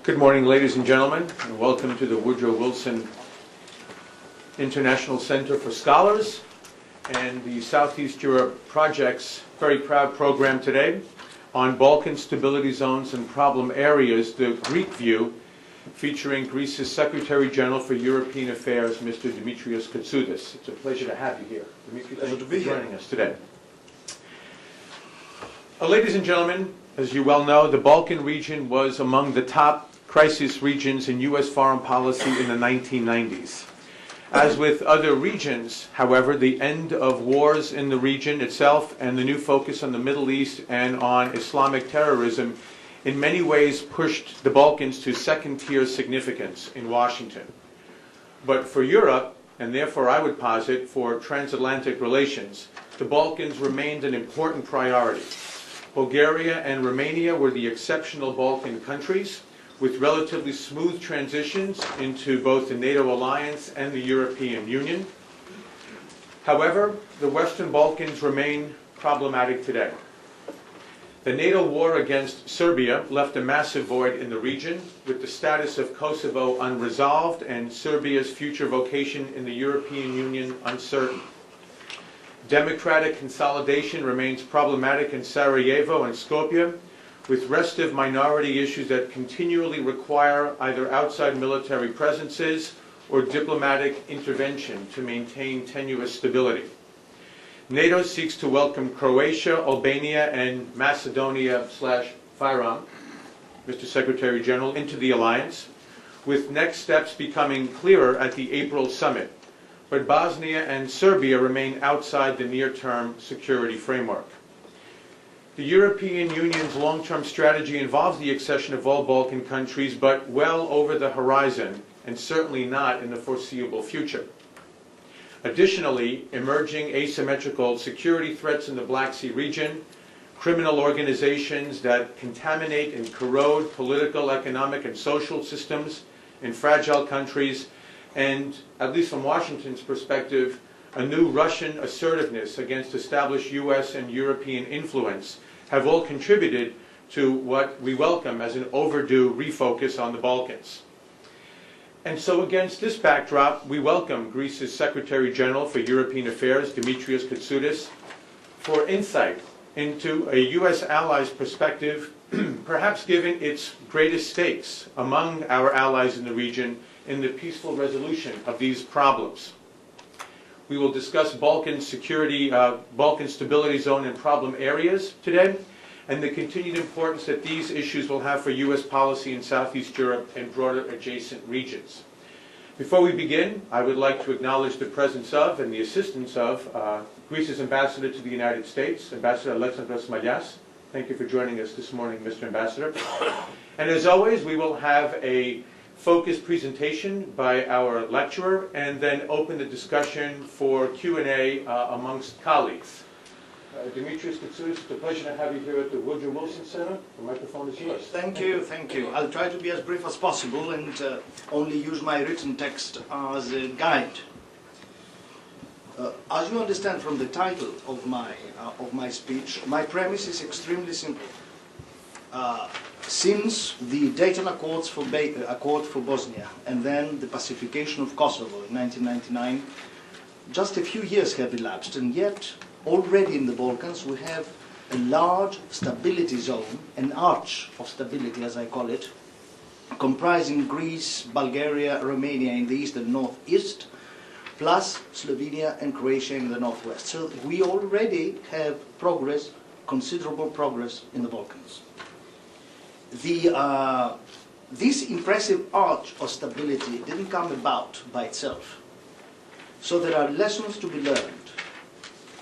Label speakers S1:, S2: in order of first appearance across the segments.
S1: Good morning, ladies and gentlemen, and welcome to the Woodrow Wilson International Center for Scholars and the Southeast Europe Project's very proud program today on Balkan stability zones and problem areas, the Greek view, featuring Greece's Secretary General for European Affairs, Mr. Dimitrios Katsoudas. It's a pleasure to have you here. Dimitrios, thank you for joining us today. Ladies and gentlemen, as you well know, the Balkan region was among the top crisis regions in U.S. foreign policy in the 1990s. As with other regions, however, the end of wars in the region itself and the new focus on the Middle East and on Islamic terrorism in many ways pushed the Balkans to second-tier significance in Washington. But for Europe, and therefore I would posit for transatlantic relations, the Balkans remained an important priority. Bulgaria and Romania were the exceptional Balkan countries, with relatively smooth transitions into both the NATO alliance and the European Union. However, the Western Balkans remain problematic today. The NATO war against Serbia left a massive void in the region, with the status of Kosovo unresolved and Serbia's future vocation in the European Union uncertain. Democratic consolidation remains problematic in Sarajevo and Skopje, with restive minority issues that continually require either outside military presences or diplomatic intervention to maintain tenuous stability. NATO seeks to welcome Croatia, Albania, and Macedonia/Fyrom, Mr. Secretary General, into the alliance, with next steps becoming clearer at the April summit. But Bosnia and Serbia remain outside the near-term security framework. The European Union's long-term strategy involves the accession of all Balkan countries, but well over the horizon, and certainly not in the foreseeable future. Additionally, emerging asymmetrical security threats in the Black Sea region, criminal organizations that contaminate and corrode political, economic, and social systems in fragile countries, and, at least from Washington's perspective, a new Russian assertiveness against established U.S. and European influence have all contributed to what we welcome as an overdue refocus on the Balkans. And so against this backdrop, we welcome Greece's Secretary General for European Affairs, Dimitrios Katsoudas, for insight into a U.S. ally's perspective, perhaps given its greatest stakes among our allies in the region in the peaceful resolution of these problems. We will discuss Balkan stability zone and problem areas today, and the continued importance that these issues will have for U.S. policy in Southeast Europe and broader adjacent regions. Before we begin, I would like to acknowledge the presence of and the assistance of Greece's Ambassador to the United States, Ambassador Alexandros Malias. Thank you for joining us this morning, Mr. Ambassador. And as always, we will have a focused presentation by our lecturer, and then open the discussion for Q&A amongst colleagues. Dimitrios Katsoudas, it's a pleasure to have you here at the Woodrow Wilson Center. The microphone is yours.
S2: Thank you. I'll try to be as brief as possible and only use my written text as a guide. As you understand from the title of my speech, my premise is extremely simple. Since the Dayton Accord for Bosnia and then the pacification of Kosovo in 1999, just a few years have elapsed, and yet already in the Balkans we have a large stability zone, an arch of stability as I call it, comprising Greece, Bulgaria, Romania in the east and northeast, plus Slovenia and Croatia in the northwest. So we already have progress, considerable progress in the Balkans. This impressive arch of stability didn't come about by itself. So there are lessons to be learned.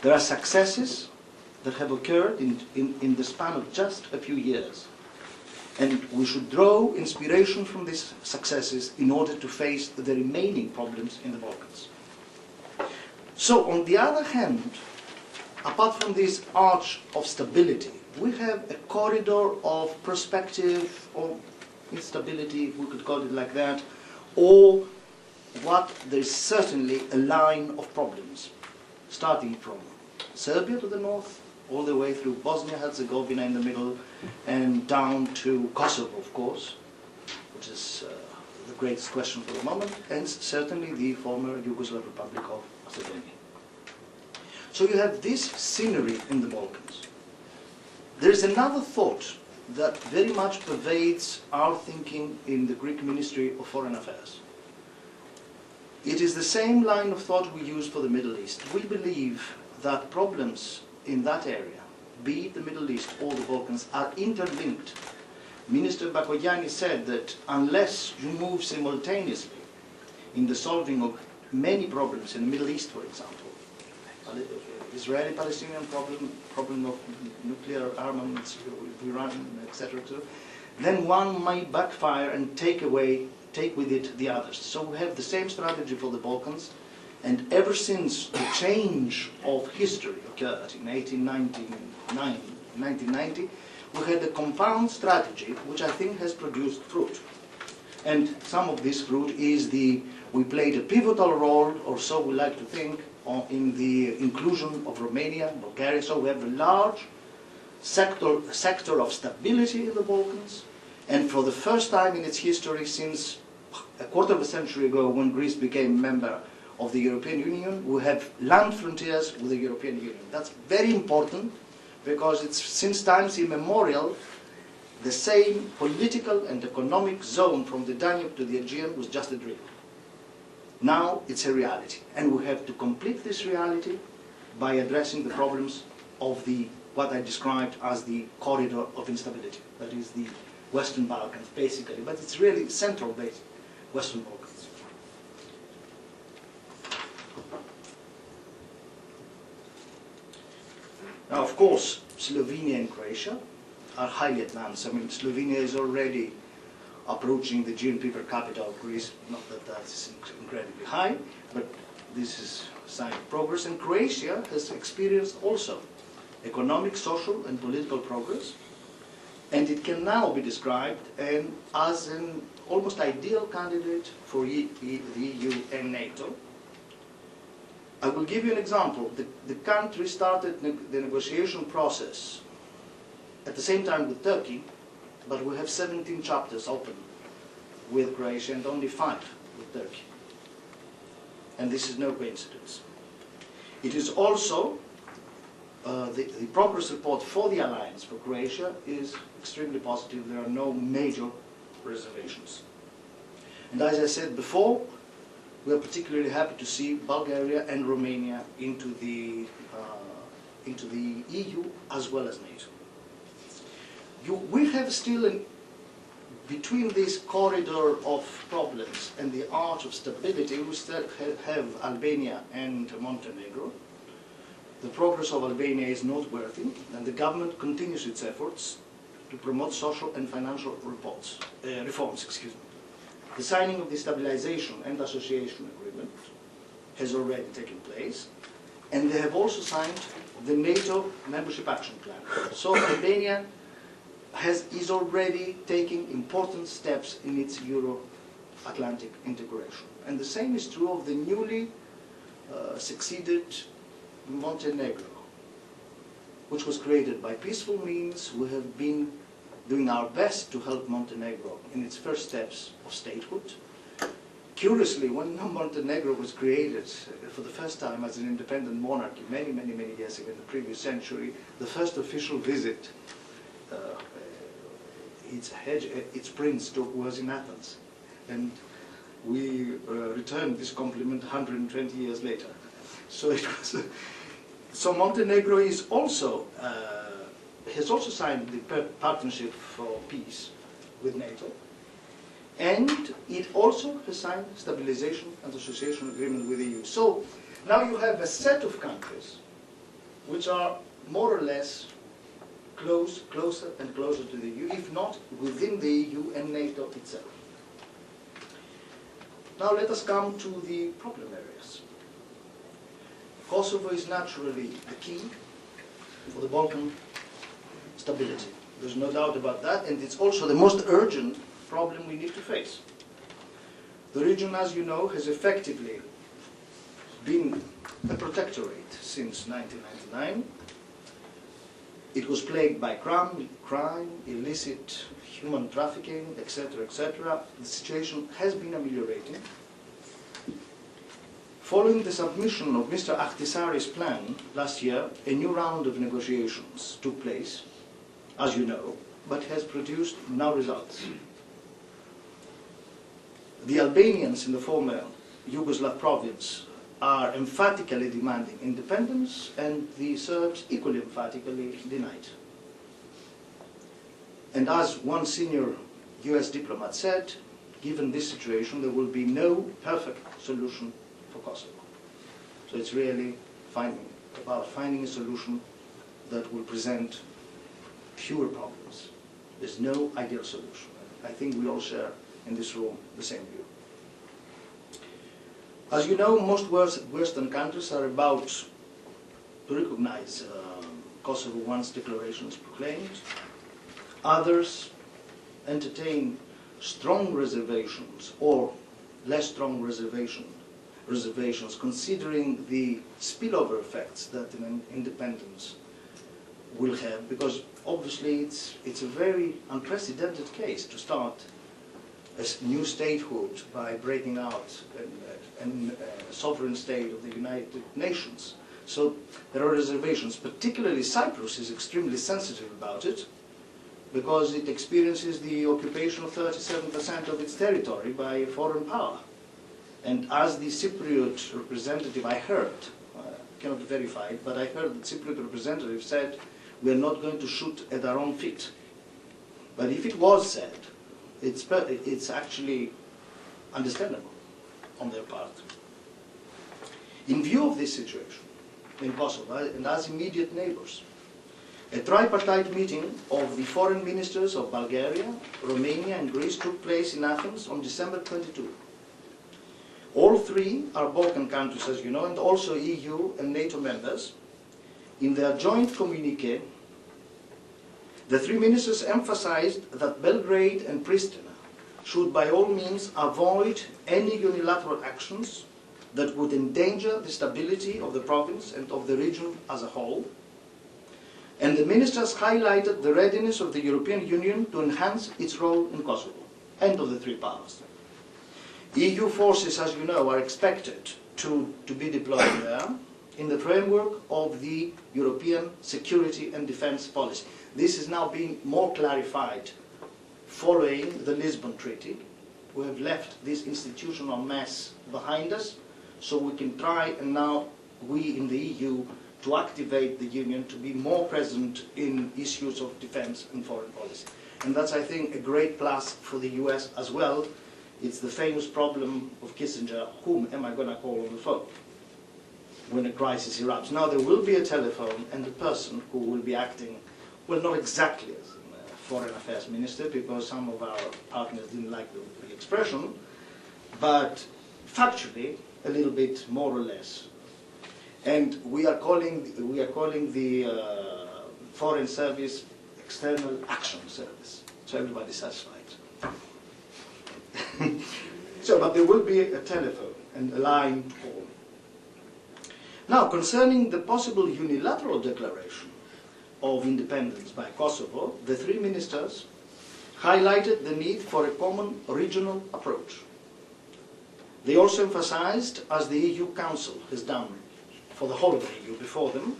S2: There are successes that have occurred in the span of just a few years. And we should draw inspiration from these successes in order to face the remaining problems in the Balkans. So on the other hand, apart from this arch of stability, we have a corridor of perspective or instability, we could call it like that, or there's certainly a line of problems, starting from Serbia to the north, all the way through Bosnia-Herzegovina in the middle, and down to Kosovo, of course, which is the greatest question for the moment, and certainly the former Yugoslav Republic of Macedonia. So you have this scenery in the Balkans. There is another thought that very much pervades our thinking in the Greek Ministry of Foreign Affairs. It is the same line of thought we use for the Middle East. We believe that problems in that area, be it the Middle East or the Balkans, are interlinked. Minister Bakoyannis said that unless you move simultaneously in the solving of many problems in the Middle East, for example, Israeli-Palestinian problem of nuclear armaments with Iran, etc., then one might backfire and take with it the others. So we have the same strategy for the Balkans, and ever since the change of history occurred in 1990, we had a compound strategy which I think has produced fruit. And some of this fruit is we played a pivotal role, or so we like to think, in the inclusion of Romania, Bulgaria. So we have a large sector of stability in the Balkans. And for the first time in its history since a quarter of a century ago, when Greece became a member of the European Union, we have land frontiers with the European Union. That's very important because it's since times immemorial the same political and economic zone from the Danube to the Aegean was just a dream. Now it's a reality, and we have to complete this reality by addressing the problems of what I described as the corridor of instability, that is the Western Balkans basically, but it's really central based Western Balkans. Now of course Slovenia and Croatia are highly advanced. I mean, Slovenia is already approaching the GNP per capita of Greece. Not that that's incredibly high, but this is a sign of progress. And Croatia has experienced also economic, social, and political progress. And it can now be described as an almost ideal candidate for the EU and NATO. I will give you an example. The country started the negotiation process at the same time with Turkey, but we have 17 chapters open with Croatia and only 5 with Turkey. And this is no coincidence. It is also, the progress report for the alliance for Croatia is extremely positive. There are no major reservations. And as I said before, we are particularly happy to see Bulgaria and Romania into the EU as well as NATO. We have still, between this corridor of problems and the arch of stability, we still have Albania and Montenegro. The progress of Albania is noteworthy, and the government continues its efforts to promote social and financial reforms. The signing of the Stabilization and Association Agreement has already taken place, and they have also signed the NATO Membership Action Plan. So Albania is already taking important steps in its Euro-Atlantic integration. And the same is true of the newly succeeded Montenegro, which was created by peaceful means. We have been doing our best to help Montenegro in its first steps of statehood. Curiously, when Montenegro was created for the first time as an independent monarchy many years ago in the previous century, the first official visit its prince took was in Athens, and we returned this compliment 120 years later. So it was. So Montenegro is also has also signed the Partnership for Peace with NATO, and it also has signed Stabilization and Association Agreement with the EU. So now you have a set of countries which are more or less closer and closer to the EU, if not within the EU and NATO itself. Now let us come to the problem areas. Kosovo is naturally the key for the Balkan stability. There's no doubt about that, and it's also the most urgent problem we need to face. The region, as you know, has effectively been a protectorate since 1999. It was plagued by crime, illicit human trafficking, etc., etc. The situation has been ameliorating. Following the submission of Mr. Ahtisaari's plan last year, a new round of negotiations took place, as you know, but has produced no results. The Albanians in the former Yugoslav province are emphatically demanding independence, and the Serbs equally emphatically deny it. And as one senior US diplomat said, given this situation, there will be no perfect solution for Kosovo. So it's really about finding a solution that will present fewer problems. There's no ideal solution. I think we all share in this room the same view. As you know, most Western countries are about to recognize Kosovo once declaration is proclaimed. Others entertain strong reservations or less strong reservations considering the spillover effects that an independence will have, because obviously it's a very unprecedented case to start a new statehood by breaking out a sovereign state of the United Nations. So there are reservations. Particularly Cyprus is extremely sensitive about it because it experiences the occupation of 37% of its territory by a foreign power. And as the Cypriot representative, I heard, cannot verify it, but I heard the Cypriot representative said, we are not going to shoot at our own feet. But if it was said, it's actually understandable on their part. In view of this situation in Kosovo, and as immediate neighbors, a tripartite meeting of the foreign ministers of Bulgaria, Romania and Greece took place in Athens on December 22. All three are Balkan countries, as you know, and also EU and NATO members. In their joint communiqué, the three ministers emphasized that Belgrade and Pristina should by all means avoid any unilateral actions that would endanger the stability of the province and of the region as a whole. And the ministers highlighted the readiness of the European Union to enhance its role in Kosovo. End of the three powers. EU forces, as you know, are expected to be deployed there in the framework of the European security and defense policy. This is now being more clarified following the Lisbon Treaty. We have left this institutional mess behind us, so we can try, and now we in the EU, to activate the Union to be more present in issues of defense and foreign policy. And that's, I think, a great plus for the US as well. It's the famous problem of Kissinger, whom am I going to call on the phone when a crisis erupts? Now there will be a telephone and a person who will be acting, well, not exactly as a foreign affairs minister, because some of our partners didn't like the expression, but factually a little bit more or less. And we are calling the Foreign Service External Action Service, so everybody's satisfied. But there will be a telephone and a line to call. Now, concerning the possible unilateral declaration of independence by Kosovo, the three ministers highlighted the need for a common regional approach. They also emphasized, as the EU Council has done for the whole of the EU before them,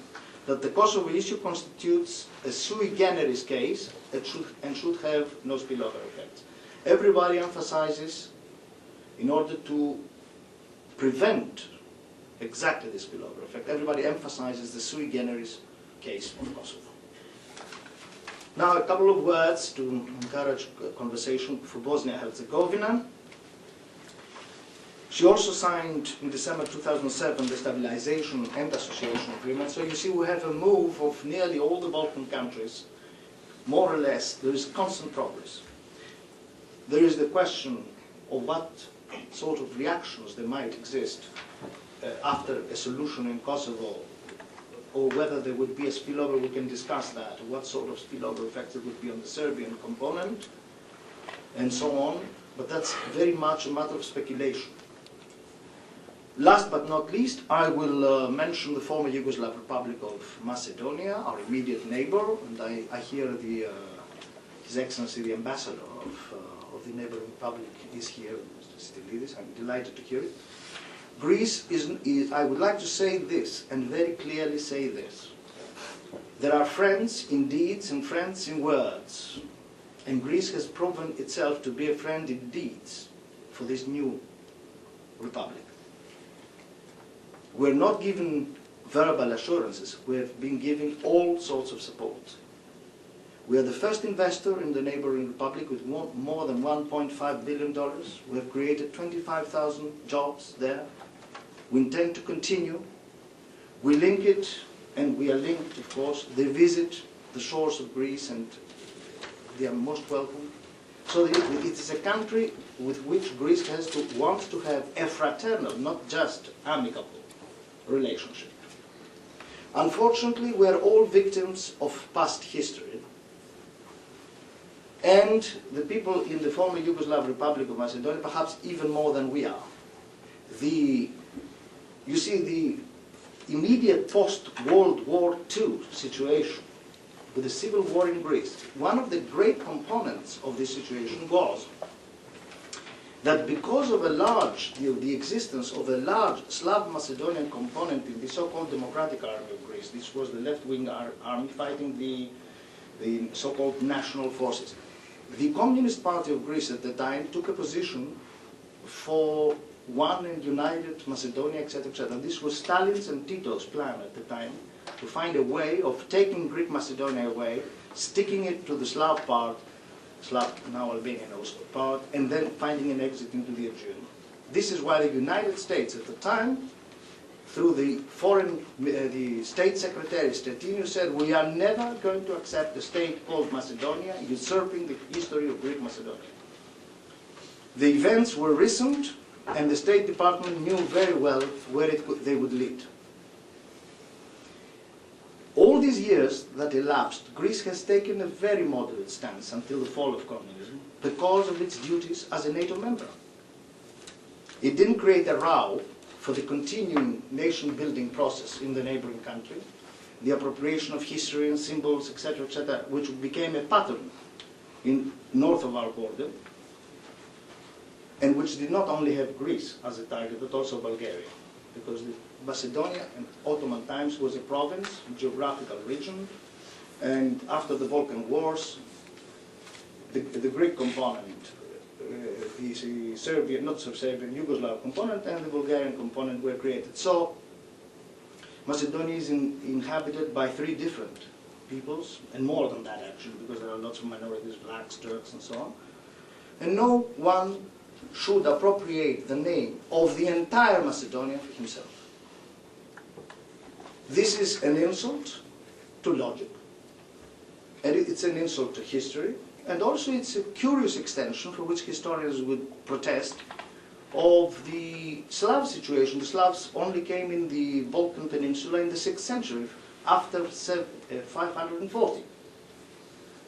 S2: that the Kosovo issue constitutes a sui generis case and should have no spillover effects. Everybody emphasizes, in order to prevent exactly this spillover effect, everybody emphasizes the sui generis case of Kosovo. Now a couple of words to encourage conversation for Bosnia-Herzegovina. She also signed in December 2007 the Stabilization and Association Agreement. So you see we have a move of nearly all the Balkan countries, more or less. There is constant progress. There is the question of what sort of reactions there might exist after a solution in Kosovo, or whether there would be a spillover. We can discuss that, what sort of spillover effect there would be on the Serbian component, and so on. But that's very much a matter of speculation. Last but not least, I will mention the former Yugoslav Republic of Macedonia, our immediate neighbor, and I hear His Excellency the Ambassador of the neighboring republic is here, Mr. Stylides. I'm delighted to hear it. Greece I would like to say this, and very clearly say this. There are friends in deeds and friends in words, and Greece has proven itself to be a friend in deeds for this new republic. We're not given verbal assurances, we have been giving all sorts of support. We are the first investor in the neighboring republic with more than $1.5 billion. We have created 25,000 jobs there. We intend to continue. We link it, and we are linked, of course. They visit the shores of Greece, and they are most welcome. So it is a country with which Greece wants to have a fraternal, not just amicable, relationship. Unfortunately, we are all victims of past history. And the people in the former Yugoslav Republic of Macedonia, perhaps even more than we are. You see, the immediate post-World War II situation with the civil war in Greece, one of the great components of this situation was that because of the existence of a large Slav Macedonian component in the so-called Democratic Army of Greece, this was the left-wing army fighting the so-called national forces. The Communist Party of Greece at the time took a position for one and united Macedonia, etc., etc. This was Stalin's and Tito's plan at the time, to find a way of taking Greek Macedonia away, sticking it to the Slav part, Slav, now Albanian also, part, and then finding an exit into the Aegean. This is why the United States at the time, through the State Secretary Stettino, said, we are never going to accept a state called Macedonia usurping the history of Greek Macedonia. The events were recent, and the State Department knew very well where they would lead. All these years that elapsed, Greece has taken a very moderate stance until the fall of communism because of its duties as a NATO member. It didn't create a row for the continuing nation-building process in the neighboring country, the appropriation of history and symbols, etc., which became a pattern in north of our border, and which did not only have Greece as a target, but also Bulgaria, because Macedonia in Ottoman times was a province, a geographical region, and after the Balkan Wars, the Greek component, the Serbian, not Serbian, Yugoslav component, and the Bulgarian component were created. So Macedonia is inhabited by 3 different peoples, and more than that actually, because there are lots of minorities, blacks, Turks, and so on. And no one should appropriate the name of the entire Macedonia for himself. This is an insult to logic, and it's an insult to history, and also it's a curious extension for which historians would protest of the Slav situation. The Slavs only came in the Balkan Peninsula in the 6th century, after 540.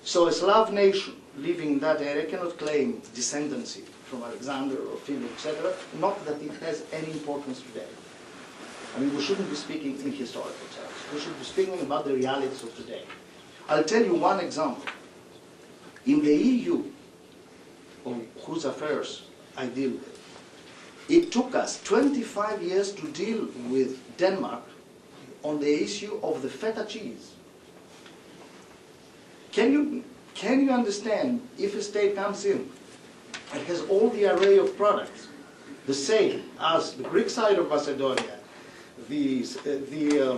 S2: So a Slav nation living in that area cannot claim descendancy from Alexander or Philip, etc., not that it has any importance today. I mean, we shouldn't be speaking in historical terms. We should be speaking about the realities of today. I'll tell you one example. In the EU, on whose affairs I deal with, it took us 25 years to deal with Denmark on the issue of the feta cheese. Can you understand if a state comes in and has all the array of products, the same as the Greek side of Macedonia, the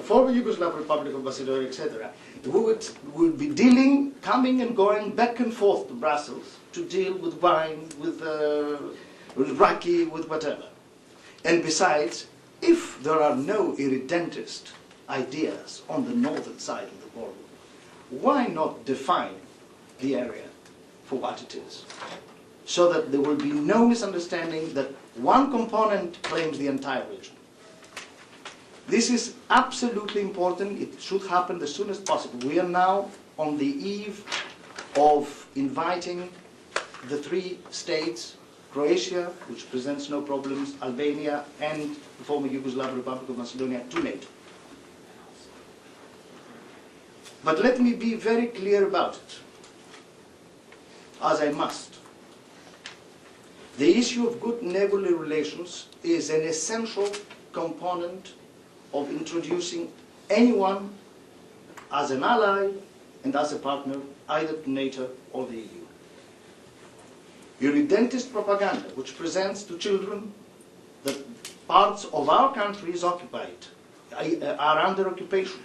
S2: former Yugoslav Republic of Macedonia, etc., we would be dealing, coming and going back and forth to Brussels to deal with wine, with raki, with whatever. And besides, if there are no irredentist ideas on the northern side of the border, why not define the area for what it is? So that there will be no misunderstanding that one component claims the entire region. This is absolutely important. It should happen as soon as possible. We are now on the eve of inviting the 3 states Croatia, which presents no problems, Albania, and the former Yugoslav Republic of Macedonia to NATO. But let me be very clear about it, as I must. The issue of good neighborly relations is an essential component of introducing anyone as an ally and as a partner, either to NATO or the EU. Irredentist propaganda, which presents to children that parts of our country is occupied, are under occupation.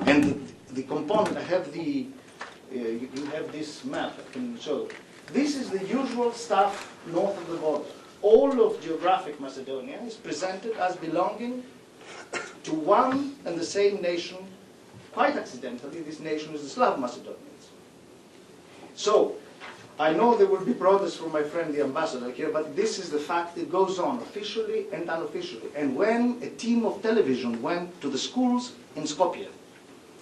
S2: And the component, I have the, you have this map I can show. This is the usual stuff north of the border. All of geographic Macedonia is presented as belonging to one and the same nation. Quite accidentally, this nation is the Slav Macedonians. So, I know there will be protests from my friend the ambassador here, but this is the fact that goes on officially and unofficially. And when a team of television went to the schools in Skopje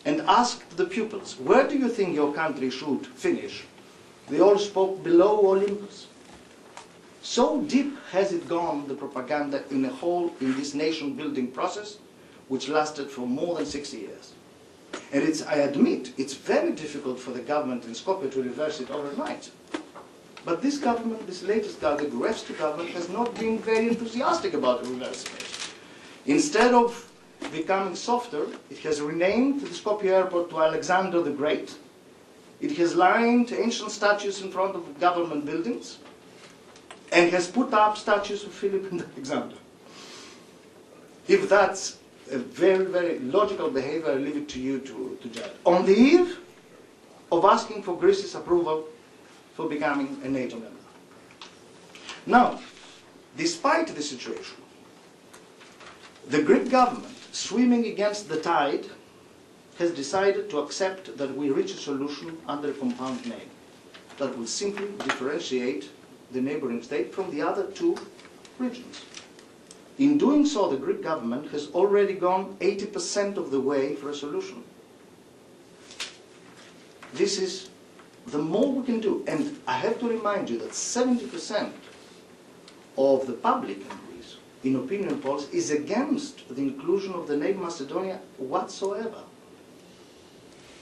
S2: and asked the pupils, where do you think your country should finish? They all spoke below Olympus. So deep has it gone, the propaganda in this nation-building process, which lasted for more than 60 years. And it's, I admit, it's very difficult for the government in Skopje to reverse it overnight. But this government, this latest government, the Gruevski government, has not been very enthusiastic about reversing it. Instead of becoming softer, it has renamed the Skopje airport to Alexander the Great. It has lined ancient statues in front of government buildings and has put up statues of Philip and Alexander. If that's a very, very logical behavior, I leave it to you to judge. On the eve of asking for Greece's approval for becoming a NATO member. Now, despite the situation, the Greek government, swimming against the tide, has decided to accept that we reach a solution under a compound name that will simply differentiate the neighboring state from the other two regions. In doing so, the Greek government has already gone 80% of the way for a solution. This is the more we can do. And I have to remind you that 70% of the public in Greece, in opinion polls, is against the inclusion of the name Macedonia whatsoever.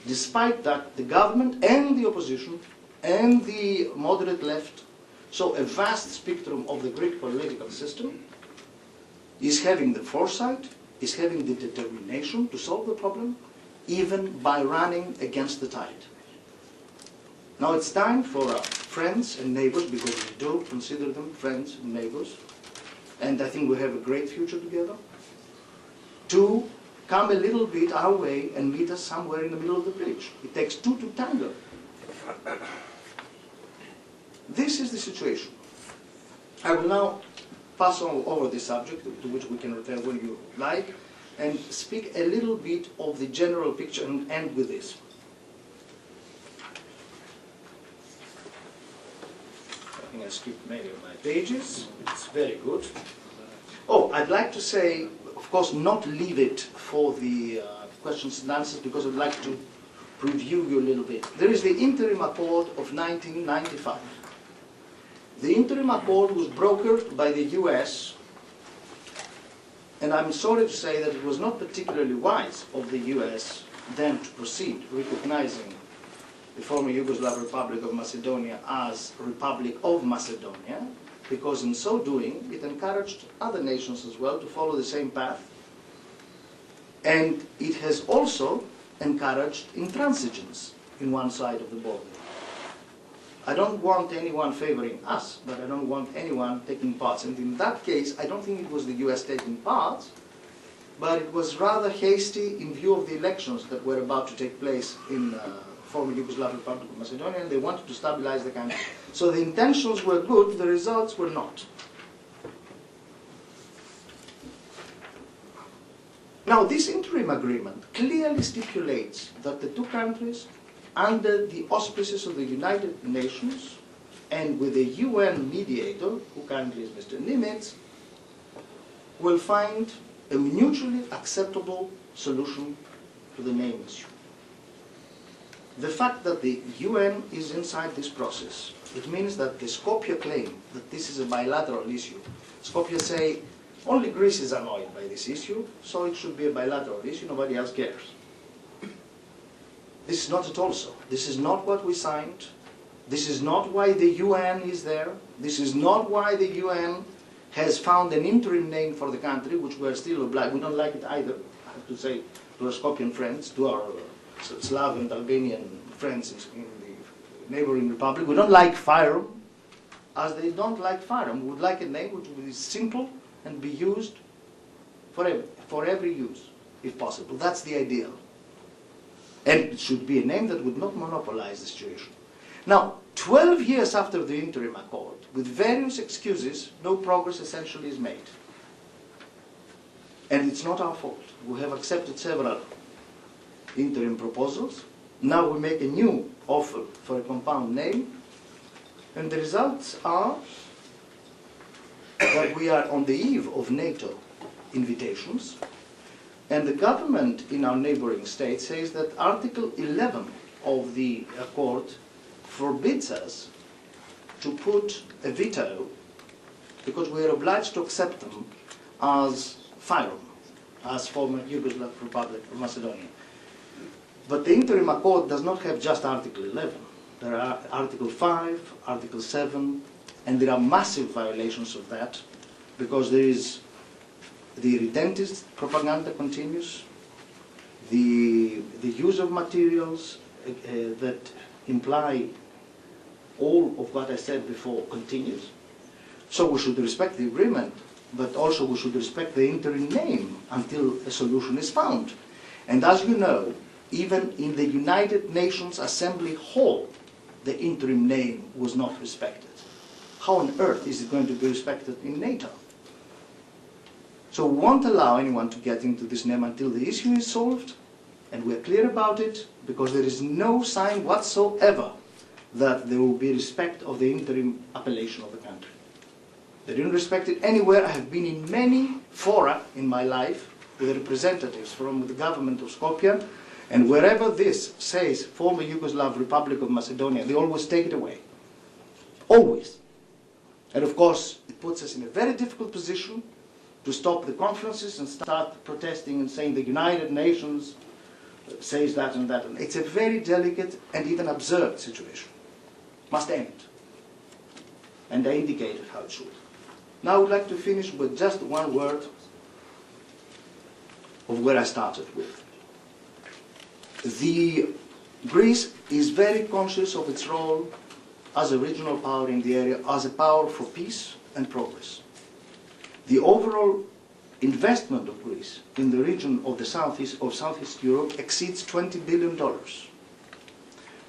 S2: Despite that, the government and the opposition and the moderate left, so a vast spectrum of the Greek political system, is having the foresight, is having the determination to solve the problem, even by running against the tide. Now it's time for our friends and neighbors, because we do consider them friends and neighbors, and I think we have a great future together, to come a little bit our way and meet us somewhere in the middle of the bridge. It takes two to tango. This is the situation. I will now pass on over this subject, to which we can return when you like, and speak a little bit of the general picture and end with this. I think I skipped many of my pages. It's very good. Oh, I'd like to say, of course, not leave it for the questions and answers, because I'd like to preview you a little bit. There is the interim accord of 1995. The interim accord was brokered by the US, and I'm sorry to say that it was not particularly wise of the US then to proceed recognizing the former Yugoslav Republic of Macedonia as Republic of Macedonia, because in so doing it encouraged other nations as well to follow the same path, and it has also encouraged intransigence in one side of the border. I don't want anyone favoring us, but I don't want anyone taking parts. And in that case, I don't think it was the US taking parts, but it was rather hasty in view of the elections that were about to take place in former Yugoslav Republic of Macedonia, and they wanted to stabilize the country. So the intentions were good, the results were not. Now, this interim agreement clearly stipulates that the two countries, under the auspices of the United Nations and with a UN mediator, who currently is Mr. Nimitz, will find a mutually acceptable solution to the name issue. the fact that the UN is inside this process, it means that the Skopje claim that this is a bilateral issue. Skopje say, only Greece is annoyed by this issue, so it should be a bilateral issue, nobody else cares. This is not at all so. This is not what we signed. This is not why the UN is there. This is not why the UN has found an interim name for the country, which we are still obliged. We don't like it either, I have to say, to our Skopjean friends, to our Slav and Albanian friends in the neighboring republic. We don't like Fyrom, as they don't like Fyrom. We would like a name which would be simple and be used for every use, if possible. That's the ideal. And it should be a name that would not monopolize the situation. Now, 12 years after the interim accord, with various excuses, no progress essentially is made. And it's not our fault. We have accepted several interim proposals. Now we make a new offer for a compound name. And the results are that we are on the eve of NATO invitations. And the government in our neighboring state says that Article 11 of the accord forbids us to put a veto because we are obliged to accept them as Fyrom, as former Yugoslav Republic of Macedonia. But the interim accord does not have just Article 11. There are Article 5, Article 7, and there are massive violations of that because there is the redentist propaganda continues, the use of materials that imply all of what I said before continues. So we should respect the agreement, but also we should respect the interim name until a solution is found. And as you know, even in the United Nations Assembly Hall, the interim name was not respected. How on earth is it going to be respected in NATO? So we won't allow anyone to get into this name until the issue is solved, and we're clear about it, because there is no sign whatsoever that there will be respect of the interim appellation of the country. They didn't respect it anywhere. I have been in many fora in my life with representatives from the government of Skopje, and wherever this says former Yugoslav Republic of Macedonia, they always take it away. Always. And of course, it puts us in a very difficult position to stop the conferences and start protesting and saying the United Nations says that and that. It's a very delicate and even absurd situation. Must end. And I indicated how it should. Now I would like to finish with just one word of where I started with. Greece is very conscious of its role as a regional power in the area, as a power for peace and progress. The overall investment of Greece in the region of the Southeast Europe exceeds $20 billion.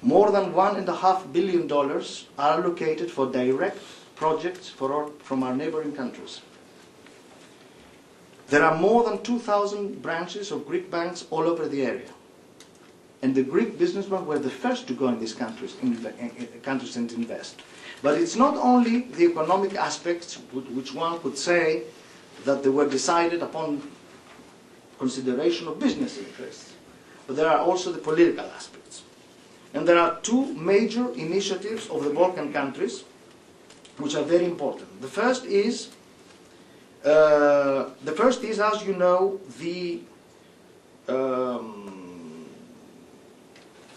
S2: More than $1.5 billion are allocated for direct projects from our neighboring countries. There are more than 2,000 branches of Greek banks all over the area. And the Greek businessmen were the first to go in these countries and invest. But it's not only the economic aspects, which one could say that they were decided upon consideration of business interests, but there are also the political aspects. And there are two major initiatives of the Balkan countries which are very important. The first is, as you know, the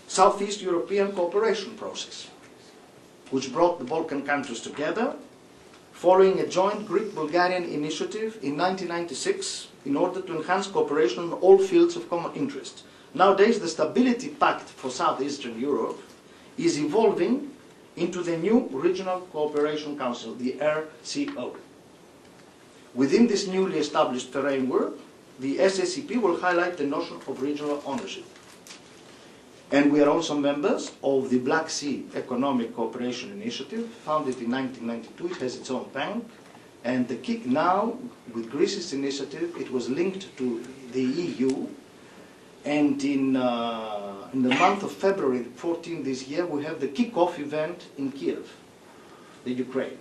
S2: Southeast European cooperation process, which brought the Balkan countries together following a joint Greek-Bulgarian initiative in 1996 in order to enhance cooperation on all fields of common interest. Nowadays, the Stability Pact for Southeastern Europe is evolving into the new Regional Cooperation Council, the RCO. Within this newly established framework, the SACP will highlight the notion of regional ownership. And we are also members of the Black Sea Economic Cooperation Initiative, founded in 1992. It has its own bank. And the kick now, with Greece's initiative, it was linked to the EU. And in the month of February 14 this year, we have the kick-off event in Kiev, the Ukraine,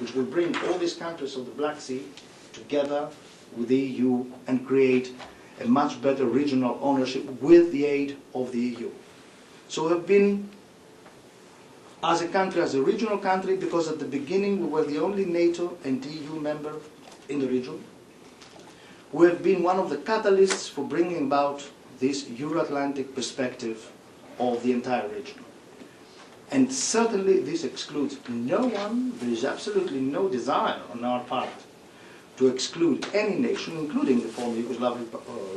S2: which will bring all these countries of the Black Sea together with the EU and create a much better regional ownership with the aid of the EU. So we have been, as a country, as a regional country, because at the beginning we were the only NATO and EU member in the region, we have been one of the catalysts for bringing about this Euro-Atlantic perspective of the entire region. And certainly this excludes no one, there is absolutely no desire on our part to exclude any nation, including the former Yugoslav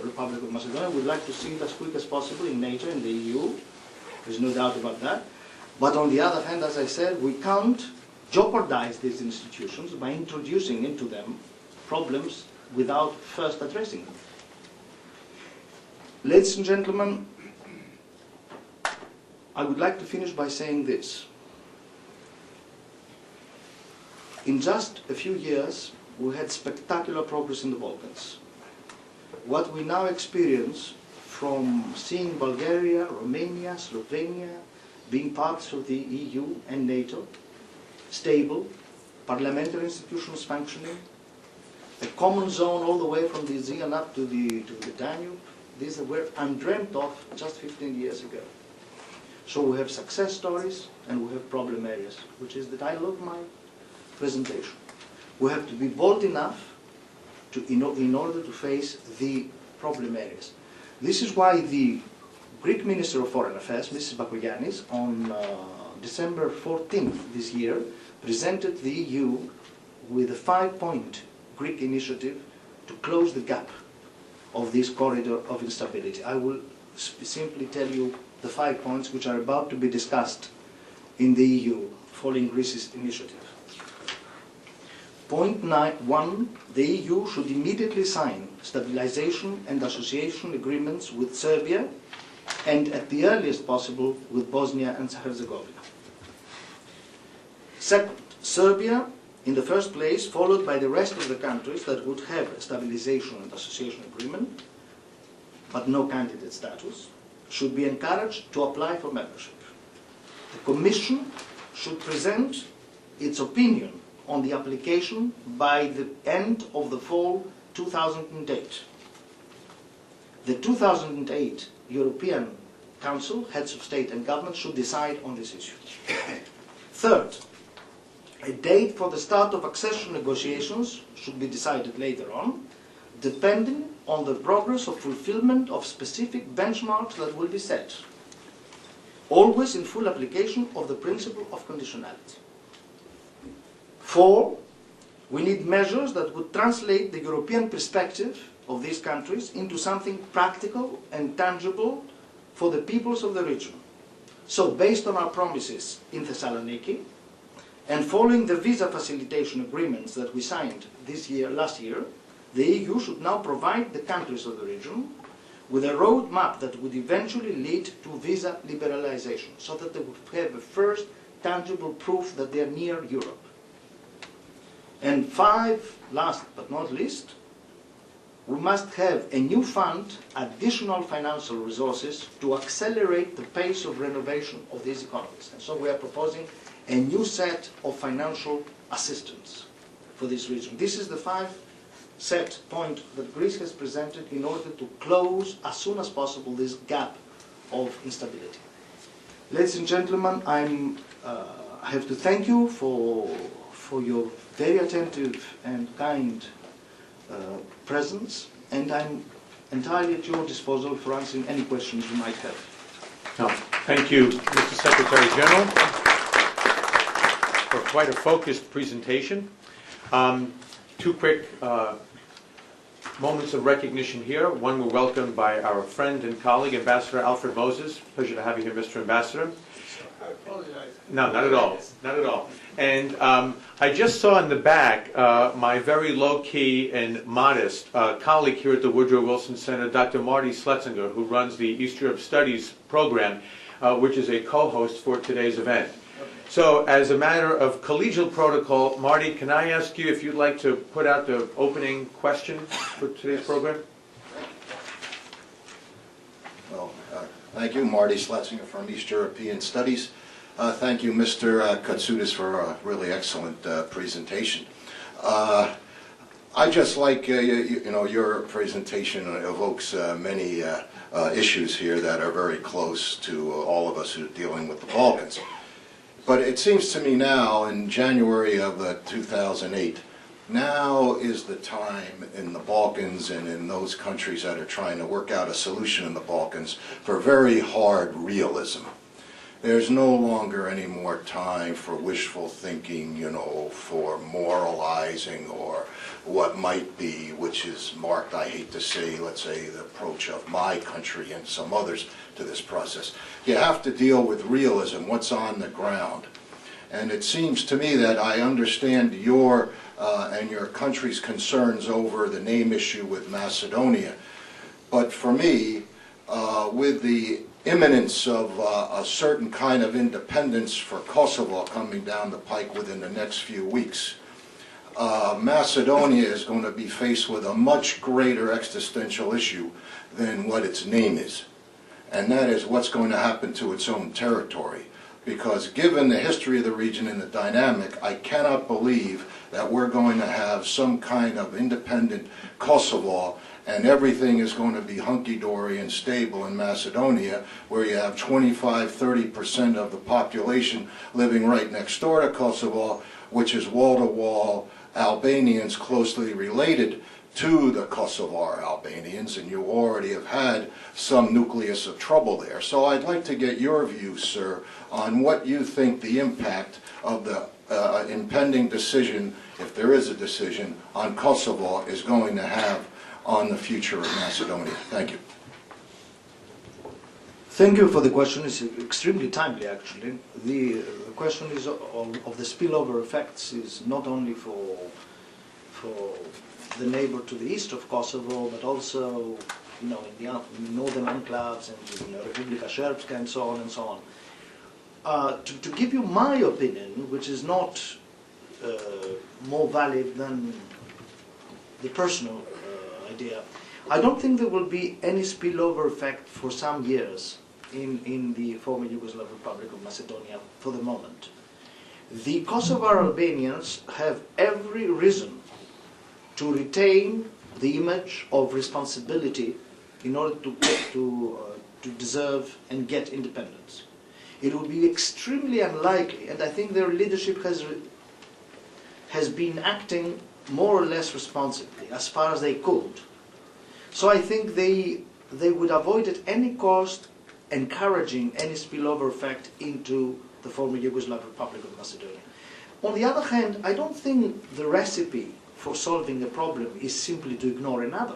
S2: Republic of Macedonia. We'd like to see it as quick as possible in NATO and the EU. There's no doubt about that. But on the other hand, as I said, we can't jeopardize these institutions by introducing into them problems without first addressing them. Ladies and gentlemen, I would like to finish by saying this. In just a few years, we had spectacular progress in the Balkans. What we now experience from seeing Bulgaria, Romania, Slovenia being parts of the EU and NATO, stable, parliamentary institutions functioning, a common zone all the way from the Aegean up to the Danube, these were undreamt of just 15 years ago. So we have success stories and we have problem areas, which is the title of my presentation. We have to be bold enough in order to face the problem areas. This is why the Greek Minister of Foreign Affairs, Mrs. Bakoyannis, on December 14th this year, presented the EU with a 5-point Greek initiative to close the gap of this corridor of instability. I will simply tell you the 5 points which are about to be discussed in the EU following Greece's initiative. Point 1, the EU should immediately sign stabilization and association agreements with Serbia and at the earliest possible with Bosnia and Herzegovina. Second, Serbia in the first place, followed by the rest of the countries that would have a stabilization and association agreement, but no candidate status, should be encouraged to apply for membership. The Commission should present its opinion on the application by the end of the fall 2008. The 2008 European Council, heads of state and government, should decide on this issue. Third, a date for the start of accession negotiations should be decided later on, depending on the progress of fulfillment of specific benchmarks that will be set, always in full application of the principle of conditionality. 4, we need measures that would translate the European perspective of these countries into something practical and tangible for the peoples of the region. So, based on our promises in Thessaloniki, and following the visa facilitation agreements that we signed last year, the EU should now provide the countries of the region with a roadmap that would eventually lead to visa liberalization, so that they would have a first tangible proof that they are near Europe. And 5, last but not least, we must have a new fund, additional financial resources to accelerate the pace of renovation of these economies. And so we are proposing a new set of financial assistance for this region. This is the 5-set point that Greece has presented in order to close as soon as possible this gap of instability. Ladies and gentlemen, I have to thank you for your very attentive and kind presence, and I'm entirely at your disposal for answering any questions you might have.
S1: No, thank you, Mr. Secretary General, for quite a focused presentation. 2 quick moments of recognition here. One, we're welcomed by our friend and colleague, Ambassador Alfred Moses. Pleasure to have you here, Mr. Ambassador.
S3: I apologize.
S1: No, not at all. Not at all. And I just saw in the back my very low-key and modest colleague here at the Woodrow Wilson Center, Dr. Marty Sletzinger, who runs the East Europe Studies program, which is a co-host for today's event. So as a matter of collegial protocol, Marty, can I ask you if you'd like to put out the opening question for today's program?
S4: Well, thank you, Marty Sletzinger from East European Studies. Thank you, Mr. Katsoudas, for a really excellent presentation. I just like, your presentation evokes many issues here that are very close to all of us who are dealing with the Balkans. But it seems to me now, in January of 2008, now is the time in the Balkans and in those countries that are trying to work out a solution in the Balkans for very hard realism. There's no longer any more time for wishful thinking, for moralizing or what might be, which is marked, I hate to say, let's say, the approach of my country and some others to this process. You have to deal with realism, what's on the ground. And it seems to me that I understand your and your country's concerns over the name issue with Macedonia. But for me, with the imminence of a certain kind of independence for Kosovo coming down the pike within the next few weeks, Macedonia is going to be faced with a much greater existential issue than what its name is. And that is what's going to happen to its own territory. Because given the history of the region and the dynamic, I cannot believe that we're going to have some kind of independent Kosovo and everything is going to be hunky-dory and stable in Macedonia, where you have 25–30% of the population living right next door to Kosovo, which is wall-to-wall Albanians closely related to the Kosovar Albanians, and you already have had some nucleus of trouble there. So I'd like to get your view, sir, on what you think the impact of the impending decision, if there is a decision, on Kosovo is going to have on the future of Macedonia. Thank you.
S2: Thank you for the question. It's extremely timely, actually. The question is of the spillover effects is not only for the neighbor to the east of Kosovo, but also, in the northern enclaves and in Republika Srpska and so on and so on. To give you my opinion, which is not more valid than the personal idea, I don't think there will be any spillover effect for some years in the former Yugoslav Republic of Macedonia for the moment. The Kosovar Albanians have every reason to retain the image of responsibility in order to deserve and get independence. It would be extremely unlikely, and I think their leadership has been acting more or less responsibly as far as they could. So I think they would avoid at any cost encouraging any spillover effect into the former Yugoslav Republic of Macedonia. On the other hand, I don't think the recipe for solving a problem is simply to ignore another.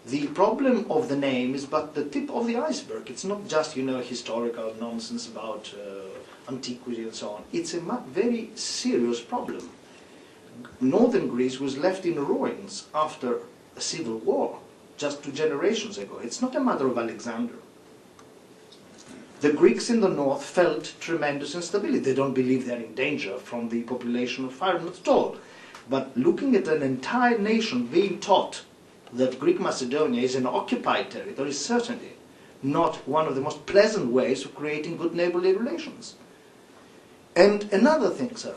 S2: The problem of the name is but the tip of the iceberg. It's not just, historical nonsense about antiquity and so on. It's a very serious problem. Northern Greece was left in ruins after a civil war just 2 generations ago. It's not a matter of Alexander. The Greeks in the north felt tremendous instability. They don't believe they're in danger from the population of fire, not at all. But looking at an entire nation being taught that Greek Macedonia is an occupied territory is certainly not one of the most pleasant ways of creating good neighborly relations. And another thing, sir,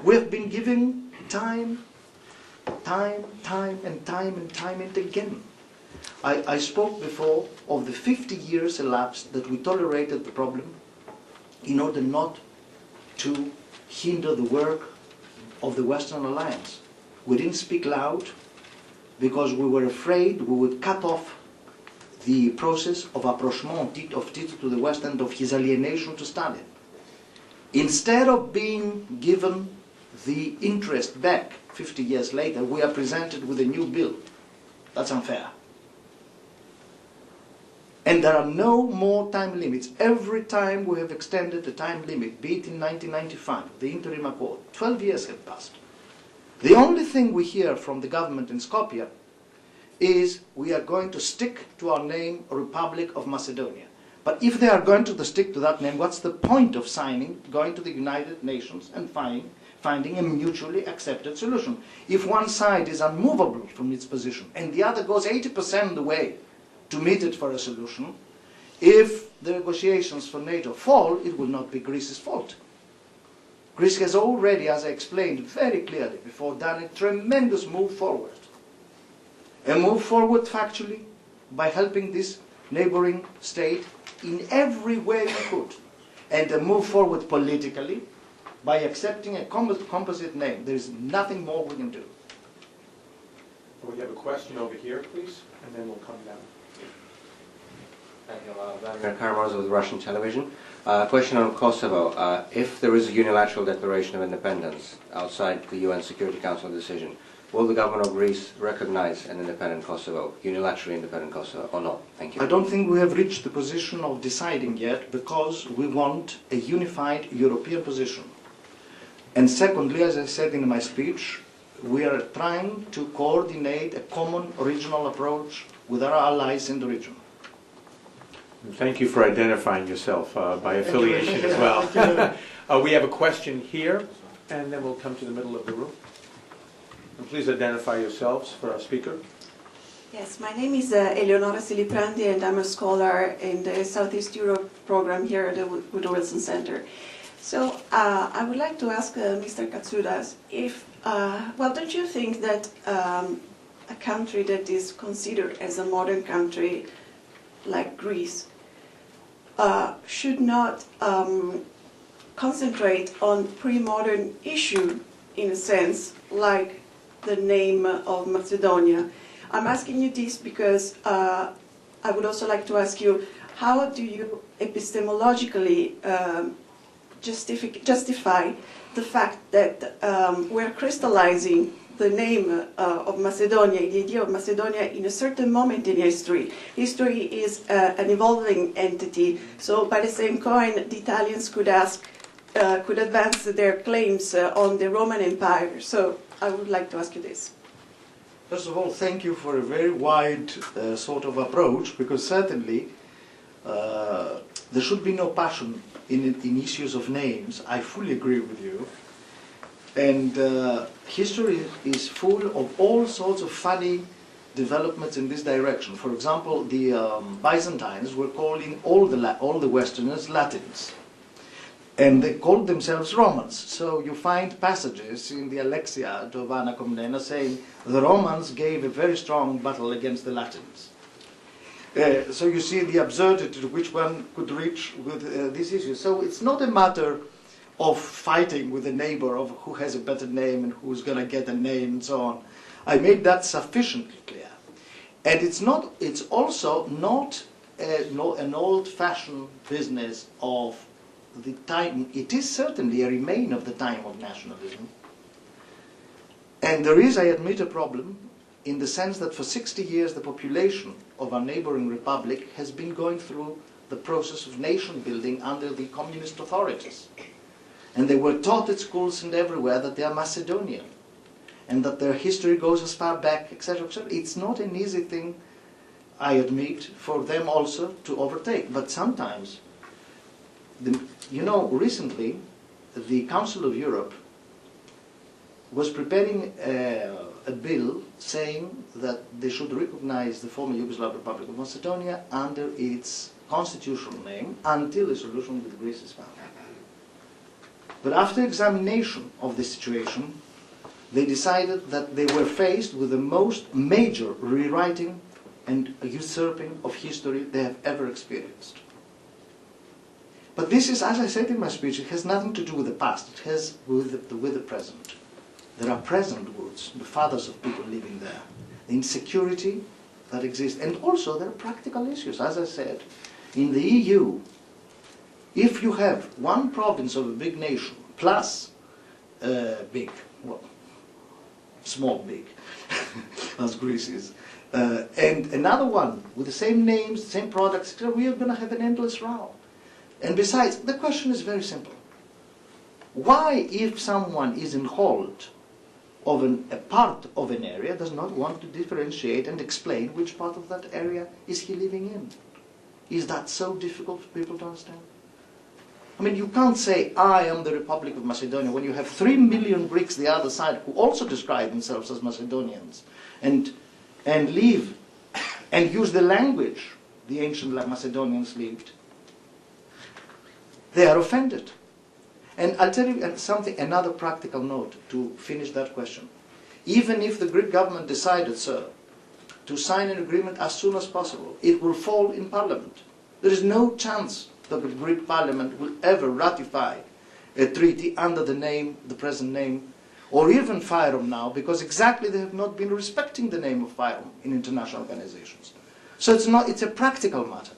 S2: we have been giving time and again. I spoke before of the 50 years elapsed that we tolerated the problem in order not to hinder the work of the Western Alliance. We didn't speak loud because we were afraid we would cut off the process of approachment of Tito to the West and of his alienation to Stalin. Instead of being given the interest back 50 years later, we are presented with a new bill. That's unfair. And there are no more time limits. Every time we have extended the time limit, be it in 1995, the interim accord, 12 years have passed. The only thing we hear from the government in Skopje is we are going to stick to our name, Republic of Macedonia. But if they are going to stick to that name, what's the point of signing, going to the United Nations and finding a mutually accepted solution? If one side is unmovable from its position and the other goes 80% of the way to meet it for a solution, if the negotiations for NATO fall, it will not be Greece's fault. Greece has already, as I explained very clearly before, done a tremendous move forward. A move forward factually by helping this neighboring state in every way we could. And a move forward politically by accepting a composite name. There is nothing more we can do.
S1: We have a question over here, please, and then we'll come down.
S3: Thank you. Vladimir Karamazov with Russian television. Question on Kosovo. If there is a unilateral declaration of independence outside the UN Security Council decision, will the government of Greece recognize an independent Kosovo, unilaterally independent Kosovo, or not? Thank you.
S2: I don't think we have reached the position of deciding yet, because we want a unified European position. And secondly, as I said in my speech, we are trying to coordinate a common regional approach with our allies in the region.
S1: Thank you for identifying yourself by affiliation as well. We have a question here, and then we'll come to the middle of the room. And please identify yourselves for our speaker.
S5: Yes, my name is Eleonora Siliprandi, and I'm a scholar in the Southeast Europe program here at the Woodrow Wilson Center. So I would like to ask Mr. Katsoudas if, well, don't you think that a country that is considered as a modern country like Greece should not concentrate on pre-modern issue, in a sense, like the name of Macedonia? I'm asking you this because I would also like to ask you, how do you epistemologically justify the fact that we're crystallizing the name of Macedonia, the idea of Macedonia, in a certain moment in history? History is an evolving entity, so by the same coin, the Italians could advance their claims on the Roman Empire. So I would like to ask you this.
S2: First of all, thank you for a very wide sort of approach, because certainly there should be no passion in issues of names. I fully agree with you. And history is full of all sorts of funny developments in this direction. For example, the Byzantines were calling all the Westerners Latins, and they called themselves Romans. So you find passages in the Alexia of Anna Komnena saying the Romans gave a very strong battle against the Latins. So you see the absurdity to which one could reach with this issue. So it's not a matter of fighting with a neighbor of who has a better name and who's going to get a name and so on. I made that sufficiently clear. And it's also not an old-fashioned business of the time. It is certainly a remain of the time of nationalism. And there is, I admit, a problem in the sense that for 60 years the population of our neighboring republic has been going through the process of nation building under the communist authorities. And they were taught at schools and everywhere that they are Macedonian, and that their history goes as far back, etc., etc. It's not an easy thing, I admit, for them also to overtake. But sometimes, recently, the Council of Europe was preparing a bill saying that they should recognize the former Yugoslav Republic of Macedonia under its constitutional name until a solution with Greece is found. But after examination of the situation, they decided that they were faced with the most major rewriting and usurping of history they have ever experienced. But this is, as I said in my speech, it has nothing to do with the past. It has with the present. There are present roots, the fathers of people living there, the insecurity that exists, and also there are practical issues. As I said, in the EU, if you have one province of a big nation plus small big, as Greece is, and another one with the same names, same products, we are going to have an endless row. And besides, the question is very simple. Why, if someone is in hold of a part of an area, does not want to differentiate and explain which part of that area is he living in? Is that so difficult for people to understand? I mean, you can't say, I am the Republic of Macedonia, when you have 3 million Greeks the other side who also describe themselves as Macedonians and live and use the language the ancient Macedonians lived. They are offended. And I'll tell you another practical note to finish that question. Even if the Greek government decided, sir, to sign an agreement as soon as possible, it will fall in Parliament. There is no chance that the Greek Parliament will ever ratify a treaty under the present name, or even FYROM now, because exactly they have not been respecting the name of FYROM in international organizations. So it's a practical matter.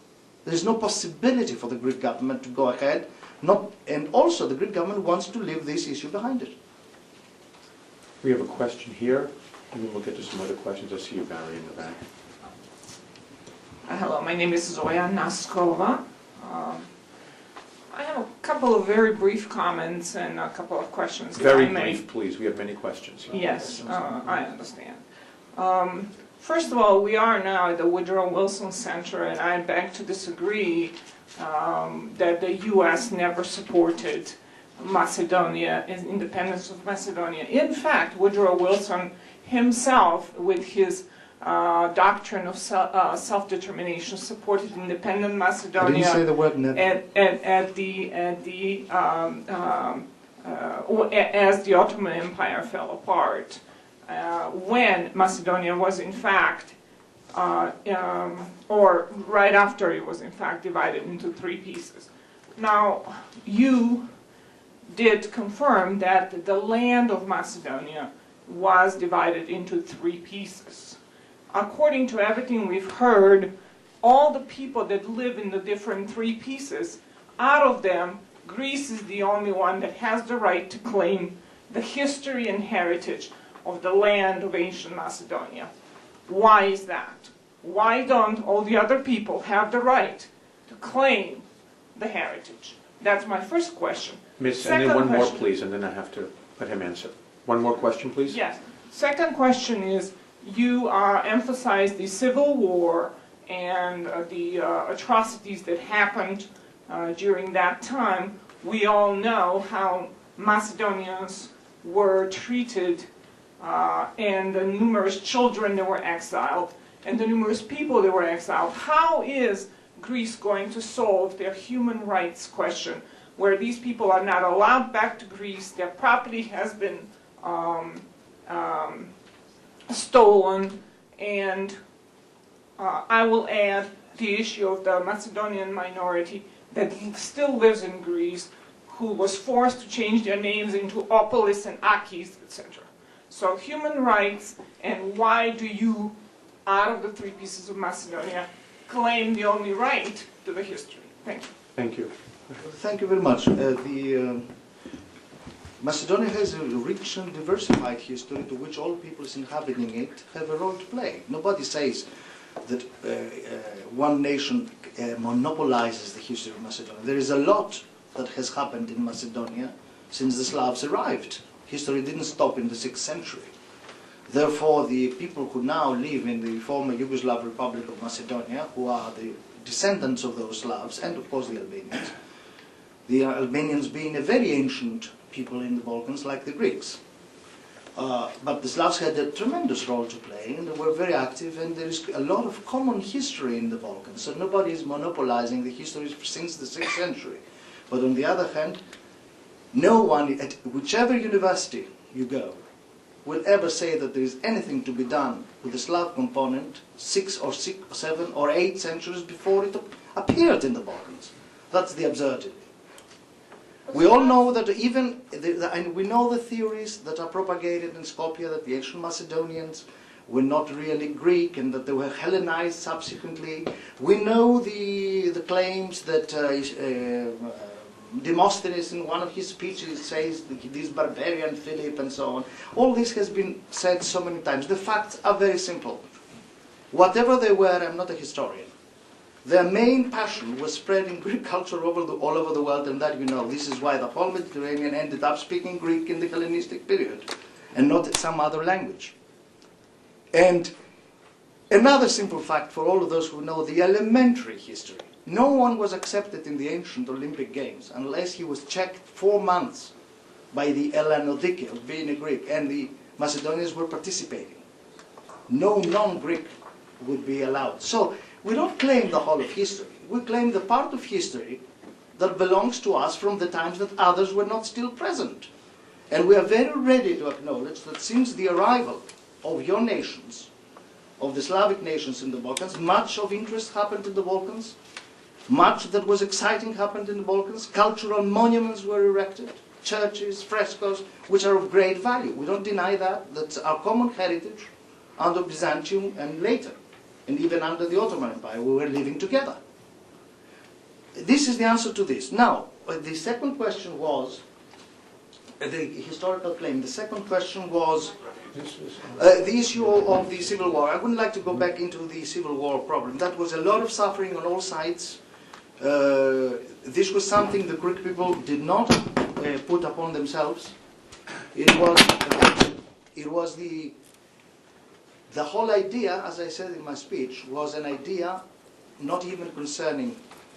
S2: There is no possibility for the Greek government to go ahead, and also the Greek government wants to leave this issue behind it.
S1: We have a question here, and then we'll get to some other questions. I see you, Barry, in the back.
S6: Hello, my name is Zoya Naskova. I have a couple of very brief comments and a couple of questions.
S1: Very
S6: if I may.
S1: brief, please. We have many questions.
S6: Yes, I understand. First of all, we are now at the Woodrow Wilson Center, and I beg to disagree that the U.S. never supported Macedonia and independence of Macedonia. In fact, Woodrow Wilson himself, with his doctrine of self-determination, supported independent Macedonia.
S2: I didn't say the word never.
S6: As the Ottoman Empire fell apart, when Macedonia was in fact, or right after it was in fact divided into 3 pieces. Now, you did confirm that the land of Macedonia was divided into 3 pieces. According to everything we've heard, all the people that live in the different 3 pieces, out of them, Greece is the only one that has the right to claim the history and heritage of the land of ancient Macedonia. Why is that? Why don't all the other people have the right to claim the heritage? That's my first question.
S1: Miss, and then one more, please, and then I have to let him answer. One more question, please.
S6: Yes. Second question is, you emphasized the Civil War and the atrocities that happened during that time. We all know how Macedonians were treated and the numerous children that were exiled and the numerous people that were exiled. How is Greece going to solve their human rights question, where these people are not allowed back to Greece, their property has been stolen, and I will add the issue of the Macedonian minority that still lives in Greece, who was forced to change their names into Opolis and Akis, etc. So human rights, and why do you, out of the 3 pieces of Macedonia, claim the only right to the history? Thank you.
S1: Thank you.
S2: Thank you very much. Macedonia has a rich and diversified history to which all peoples inhabiting it have a role to play. Nobody says that one nation monopolizes the history of Macedonia. There is a lot that has happened in Macedonia since the Slavs arrived. History didn't stop in the 6th century. Therefore, the people who now live in the former Yugoslav Republic of Macedonia, who are the descendants of those Slavs, and of course the Albanians being a very ancient people in the Balkans, like the Greeks. But the Slavs had a tremendous role to play, and they were very active, and there is a lot of common history in the Balkans, so nobody is monopolizing the history since the 6th century. But on the other hand, no one, at whichever university you go, will ever say that there is anything to be done with the Slav component 6 or 7 or 8 centuries before it appeared in the Balkans. That's the absurdity. We all know that and we know the theories that are propagated in Skopje that the ancient Macedonians were not really Greek and that they were Hellenized subsequently. We know the claims that Demosthenes in one of his speeches says this barbarian Philip and so on. All this has been said so many times. The facts are very simple. Whatever they were, I'm not a historian. Their main passion was spreading Greek culture all over the world, and that you know. This is why the whole Mediterranean ended up speaking Greek in the Hellenistic period, and not some other language. And another simple fact for all of those who know the elementary history. No one was accepted in the ancient Olympic Games unless he was checked 4 months by the Ellanodike of being a Greek, and the Macedonians were participating. No non-Greek would be allowed. So we don't claim the whole of history. We claim the part of history that belongs to us from the times that others were not still present. And we are very ready to acknowledge that since the arrival of your nations, of the Slavic nations in the Balkans, much of interest happened in the Balkans, much that was exciting happened in the Balkans, cultural monuments were erected, churches, frescoes, which are of great value. We don't deny that. That's our common heritage under Byzantium and later, and even under the Ottoman Empire, we were living together. This is the answer to this. Now, the second question was, the historical claim, the second question was the issue of the civil war. I wouldn't like to go back into the civil war problem. That was a lot of suffering on all sides. This was something the Greek people did not put upon themselves. It was the whole idea, as I said in my speech, was an idea not even concerning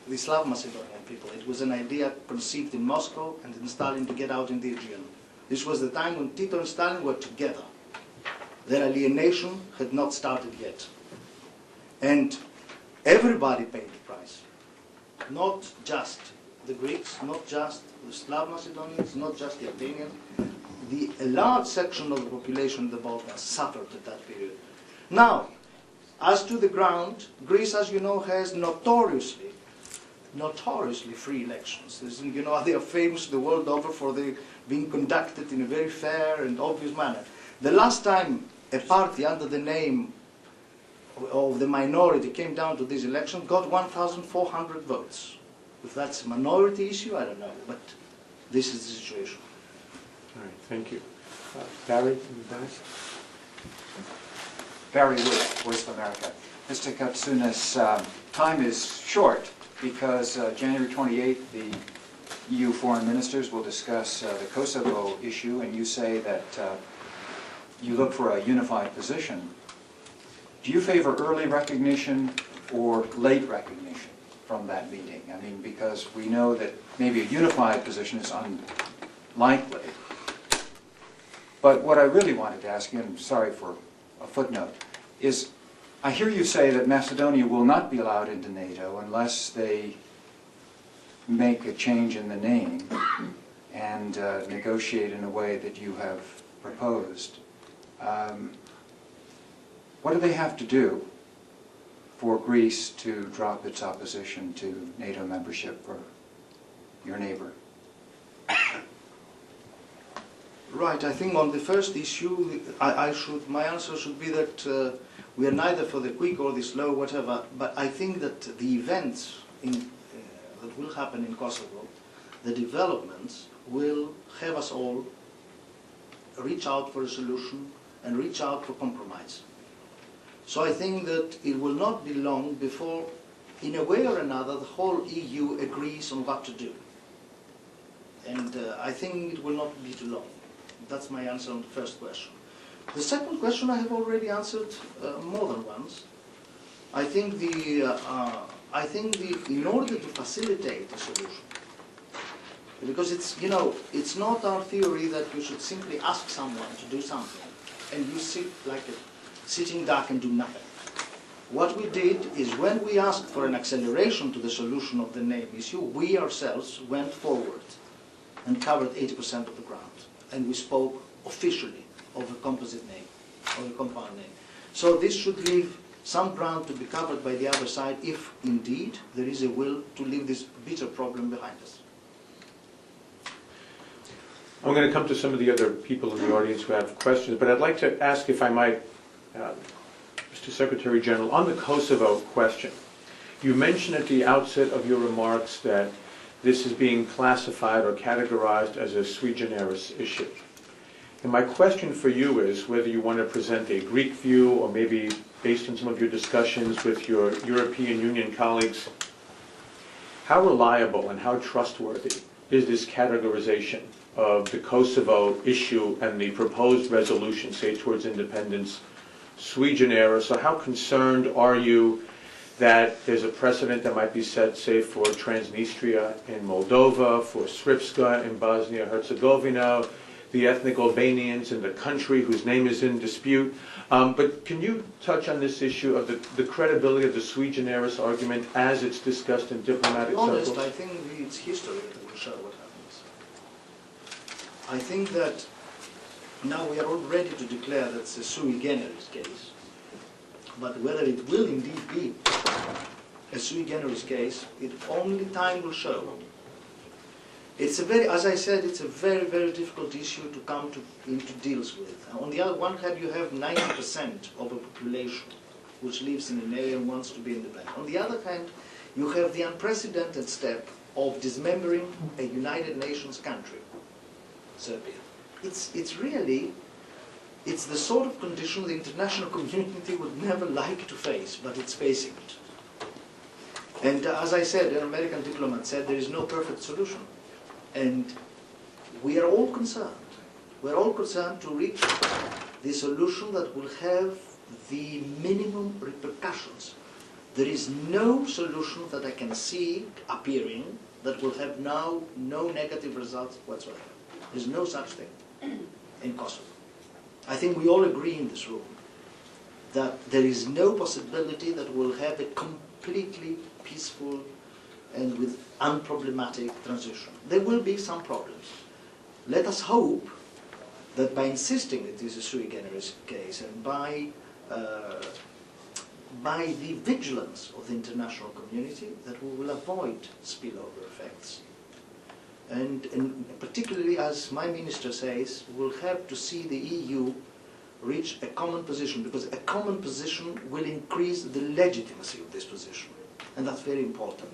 S2: the Slav Macedonian people. It was an idea conceived in Moscow and in Stalin to get out in the Aegean. This was the time when Tito and Stalin were together. Their alienation had not started yet. And everybody paid the price. Not just the Greeks, not just the Slav Macedonians, not just the Athenians. A large section of the population in the Balkans suffered at that period. Now, as to the ground, Greece, as you know, has notoriously free elections. You know, they are famous the world over for being conducted in a very fair and obvious manner. The last time a party under the name of the minority came down to this election got 1,400 votes. If that's a minority issue, I don't know, but this is the situation.
S1: All right, thank you. Barry, in the back.
S7: Barry Wood, Voice of America. Mr. Katsoudas, time is short because January 28th, the EU foreign ministers will discuss the Kosovo issue, and you say that you look for a unified position. Do you favor early recognition or late recognition from that meeting? I mean, because we know that maybe a unified position is unlikely. But what I really wanted to ask you, and I'm sorry for a footnote, is I hear you say that Macedonia will not be allowed into NATO unless they make a change in the name and negotiate in a way that you have proposed. What do they have to do for Greece to drop its opposition to NATO membership for your neighbor?
S2: Right, I think on the first issue, my answer should be that we are neither for the quick or the slow, whatever, but I think that the events that will happen in Kosovo, the developments, will have us all reach out for a solution and reach out for compromise. So I think that it will not be long before, in a way or another, the whole EU agrees on what to do. And I think it will not be too long. That's my answer on the first question. The second question I have already answered more than once. I think in order to facilitate a solution, because it's not our theory that you should simply ask someone to do something and you sit like a sitting duck and do nothing. What we did is when we asked for an acceleration to the solution of the name issue, we ourselves went forward and covered 80% of the ground. And we spoke officially of a composite name, of a compound name. So this should leave some ground to be covered by the other side if indeed there is a will to leave this bitter problem behind us.
S1: I'm going to come to some of the other people in the audience who have questions, but I'd like to ask, if I might, Mr. Secretary General, on the Kosovo question. You mentioned at the outset of your remarks that this is being classified or categorized as a sui generis issue. And my question for you is whether you want to present a Greek view or maybe based on some of your discussions with your European Union colleagues, how reliable and how trustworthy is this categorization of the Kosovo issue and the proposed resolution, say, towards independence, sui generis? So how concerned are you that there's a precedent that might be set, say, for Transnistria in Moldova, for Srpska in Bosnia-Herzegovina, the ethnic Albanians in the country whose name is in dispute. But can you touch on this issue of the credibility of the sui generis argument as it's discussed in diplomatic
S2: To be honest,
S1: circles?
S2: I think it's history that will show what happens. I think that now we are all ready to declare that it's a sui generis case. But whether it will indeed be a sui generis case, only time will show. It's a very, as I said, it's a very, very difficult issue to come into deals with. On the other one hand, you have 90% of a population which lives in an area and wants to be independent. On the other hand, you have the unprecedented step of dismembering a United Nations country, Serbia. It's really, it's the sort of condition the international community would never like to face, but it's facing it. And as I said, an American diplomat said, there is no perfect solution. And we are all concerned. We're all concerned to reach the solution that will have the minimum repercussions. There is no solution that I can see appearing that will have now no negative results whatsoever. There's no such thing in Kosovo. I think we all agree in this room that there is no possibility that we'll have a completely peaceful and with unproblematic transition. There will be some problems. Let us hope that by insisting it is a sui generis case and by the vigilance of the international community, that we will avoid spillover effects. And particularly, as my minister says, we'll have to see the EU reach a common position, because a common position will increase the legitimacy of this position. And that's very important.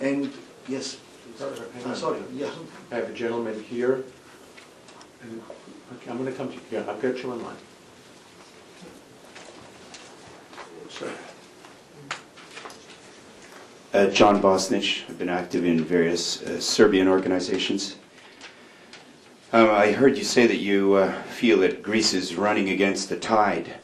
S2: And yes, I'm sorry. Yeah.
S1: I have a gentleman here. And, okay, I'm going to come to you. Yeah, I've got you in line. Sir.
S8: John Bosnich. I've been active in various Serbian organizations. I heard you say that you feel that Greece is running against the tide.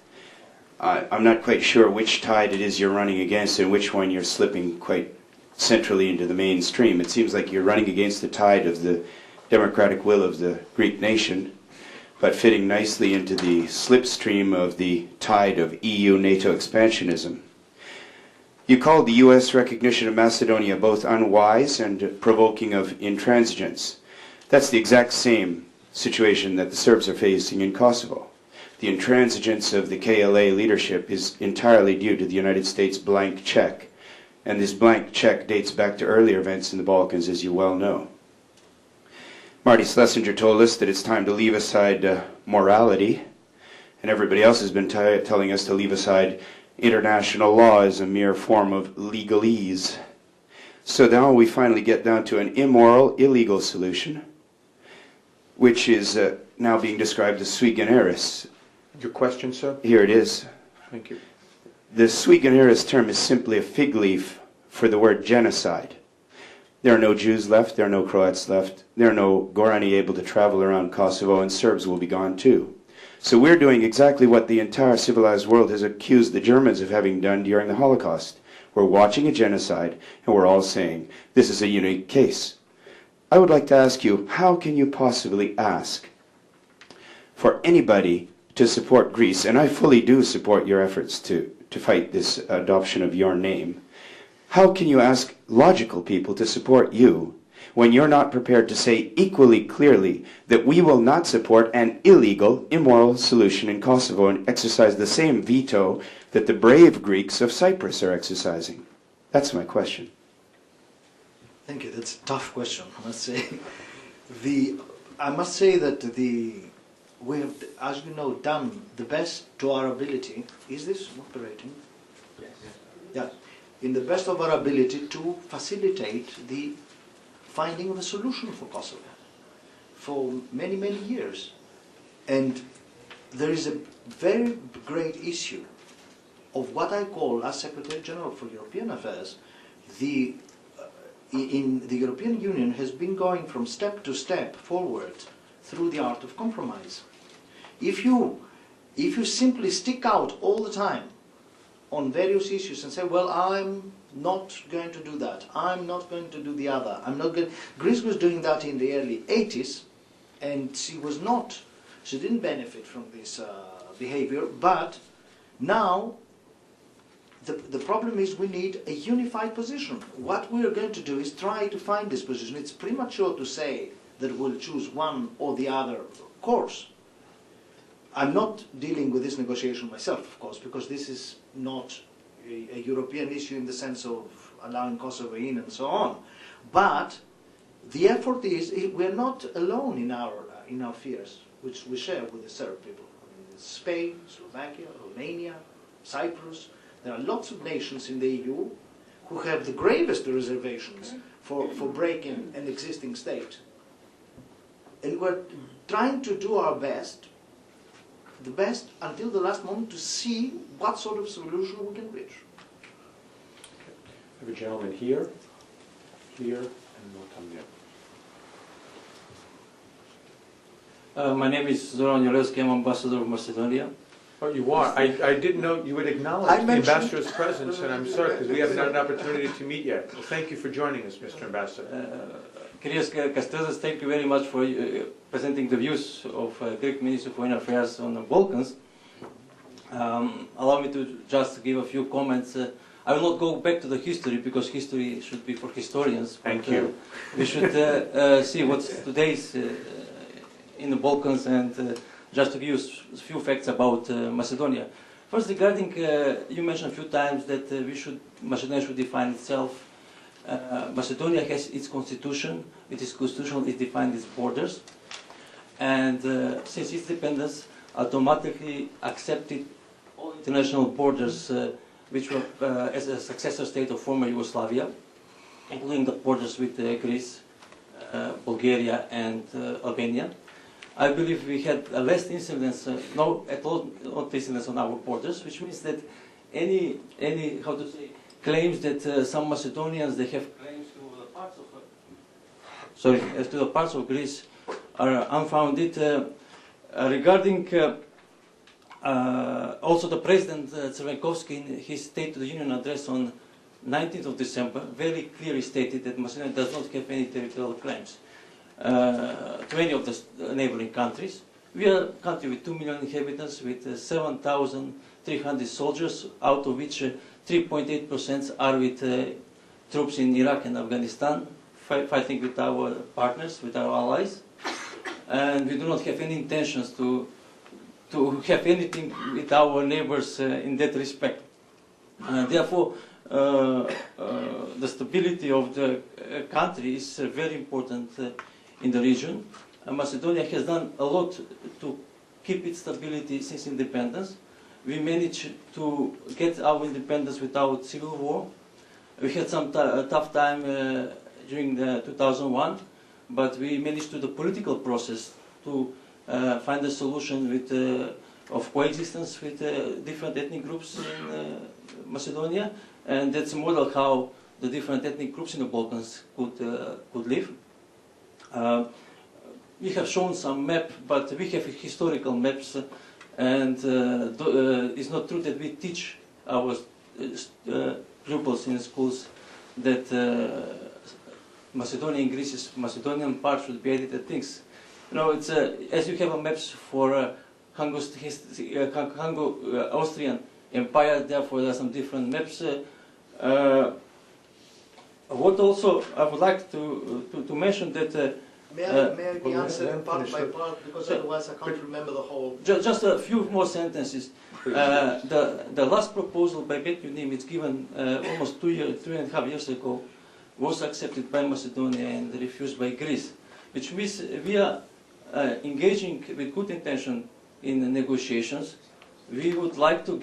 S8: I'm not quite sure which tide it is you're running against and which one you're slipping quite centrally into the mainstream. It seems like you're running against the tide of the democratic will of the Greek nation, but fitting nicely into the slipstream of the tide of EU-NATO expansionism. You called the U.S. recognition of Macedonia both unwise and provoking of intransigence. That's the exact same situation that the Serbs are facing in Kosovo. The intransigence of the KLA leadership is entirely due to the United States' blank check. And this blank check dates back to earlier events in the Balkans, as you well know. Marty Schlesinger told us that it's time to leave aside morality, and everybody else has been telling us to leave aside international law as a mere form of legalese. So now we finally get down to an immoral, illegal solution, which is now being described as sui generis.
S1: Your question, sir?
S8: Here it is.
S1: Thank you.
S8: The sui generis term is simply a fig leaf for the word genocide. There are no Jews left, there are no Croats left, there are no Gorani able to travel around Kosovo, and Serbs will be gone too. So we're doing exactly what the entire civilized world has accused the Germans of having done during the Holocaust. We're watching a genocide, and we're all saying, this is a unique case. I would like to ask you, how can you possibly ask for anybody to support Greece, and I fully do support your efforts to fight this adoption of your name. How can you ask logical people to support you when you're not prepared to say equally clearly that we will not support an illegal, immoral solution in Kosovo and exercise the same veto that the brave Greeks of Cyprus are exercising? That's my question.
S2: Thank you. That's a tough question, I must say. I must say that we have, as you know, done the best to our ability. Is this operating?
S3: Yes.
S2: Yeah. In the best of our ability to facilitate the finding of a solution for Kosovo for many, many years. And there is a very great issue of what I call, as Secretary General for European Affairs, in the European Union has been going from step to step forward through the art of compromise. If you simply stick out all the time on various issues and say, well, I'm not going to do that, I'm not going to do the other, I'm not going. Greece was doing that in the early 80s, and she didn't benefit from this behavior, but now the problem is we need a unified position. What we are going to do is try to find this position. It's premature to say that we'll choose one or the other course. I'm not dealing with this negotiation myself, of course, because this is not a European issue in the sense of allowing Kosovo in and so on. But the effort is, we're not alone in our fears, which we share with the Serb people. I mean, Spain, Slovakia, Romania, Cyprus. There are lots of nations in the EU who have the gravest reservations for breaking an existing state. And we're trying to do our best, the best until the last moment, to see what sort of solution we can reach.
S1: I have a gentleman here, and we'll come there.
S9: My name is Zoran Jolevski, I'm ambassador of Macedonia.
S1: Oh, you are? I didn't know you would acknowledge the ambassador's presence, and I'm sorry, because we haven't had an opportunity to meet yet. Well, thank you for joining us, Mr. Ambassador.
S9: Kyrios Katsoudas, thank you very much for presenting the views of Greek Minister of Foreign Affairs on the Balkans. Allow me to just give a few comments. I will not go back to the history, because history should be for historians.
S1: Thank you.
S9: We should see what's today's in the Balkans, and just to give you a few facts about Macedonia. First, regarding, you mentioned a few times that Macedonia should define itself. Macedonia has its constitution. It is constitutional. It defines its borders, and since its independence, automatically accepted all international borders, which were as a successor state of former Yugoslavia, including the borders with Greece, Bulgaria, and Albania. I believe we had less incidents, no at all, not incidents on our borders, which means that any how to say, claims that some Macedonians, they have claims to the parts of to the parts of Greece are unfounded. Regarding also the President Crvenkovski, in his State of the Union address on 19th of December, very clearly stated that Macedonia does not have any territorial claims to any of the neighboring countries. We are a country with 2 million inhabitants, with 7,300 soldiers, out of which 3.8% are with troops in Iraq and Afghanistan, fighting with our partners, with our allies. And we do not have any intentions to have anything with our neighbors in that respect. Therefore, the stability of the country is very important in the region. Macedonia has done a lot to keep its stability since independence. We managed to get our independence without civil war. We had some tough time during 2001, but we managed through the political process to find a solution of coexistence with different ethnic groups in Macedonia, and that's a model how the different ethnic groups in the Balkans could live. We have shown some map, but we have historical maps, and it's not true that we teach our pupils in schools that Macedonia and Greece's Macedonian part should be edited things. You know, it's as you have maps for Austrian Empire, therefore there are some different maps. What also I would like to mention that
S2: May I be answered part by part, because otherwise I can't remember the whole.
S9: Just a few more sentences. The last proposal by Bet Unim, it's given almost 3.5 years ago, was accepted by Macedonia and refused by Greece, which means we are engaging with good intention in the negotiations. We would like to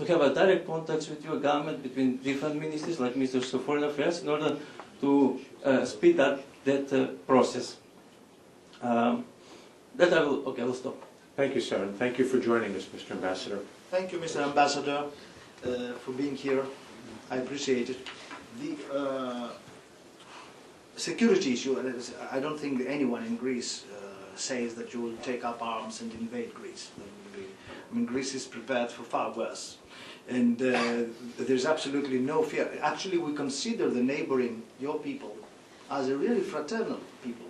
S9: have a direct contact with your government, between different ministries like Ministers of Foreign Affairs, in order to speed up that process. I will stop.
S1: Thank you, sir, and thank you for joining us, Mr. Ambassador.
S2: Thank you, Mr. Ambassador, for being here. I appreciate it. The security issue, I don't think anyone in Greece says that you will take up arms and invade Greece. I mean, Greece is prepared for far worse. And there's absolutely no fear. Actually, we consider the neighboring, your people, as a really fraternal people.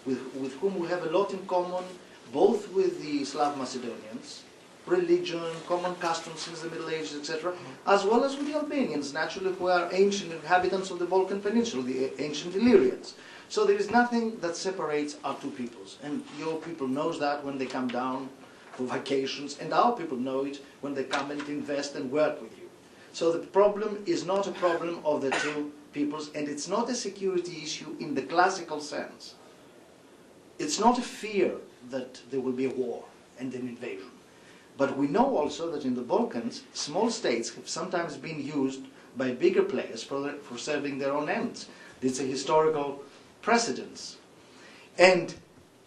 S2: with whom we have a lot in common, both with the Slav Macedonians, religion, common customs since the Middle Ages, etc., as well as with the Albanians, naturally, who are ancient inhabitants of the Balkan Peninsula, the ancient Illyrians. So there is nothing that separates our two peoples. And your people knows that when they come down for vacations, and our people know it when they come and invest and work with you. So the problem is not a problem of the two peoples, and it's not a security issue in the classical sense. It's not a fear that there will be a war and an invasion. But we know also that in the Balkans, small states have sometimes been used by bigger players for serving their own ends. It's a historical precedence. And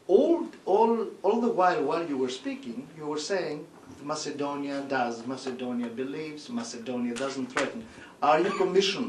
S2: all the while you were speaking, you were saying, Macedonia does, Macedonia believes, Macedonia doesn't threaten. Are you commissioned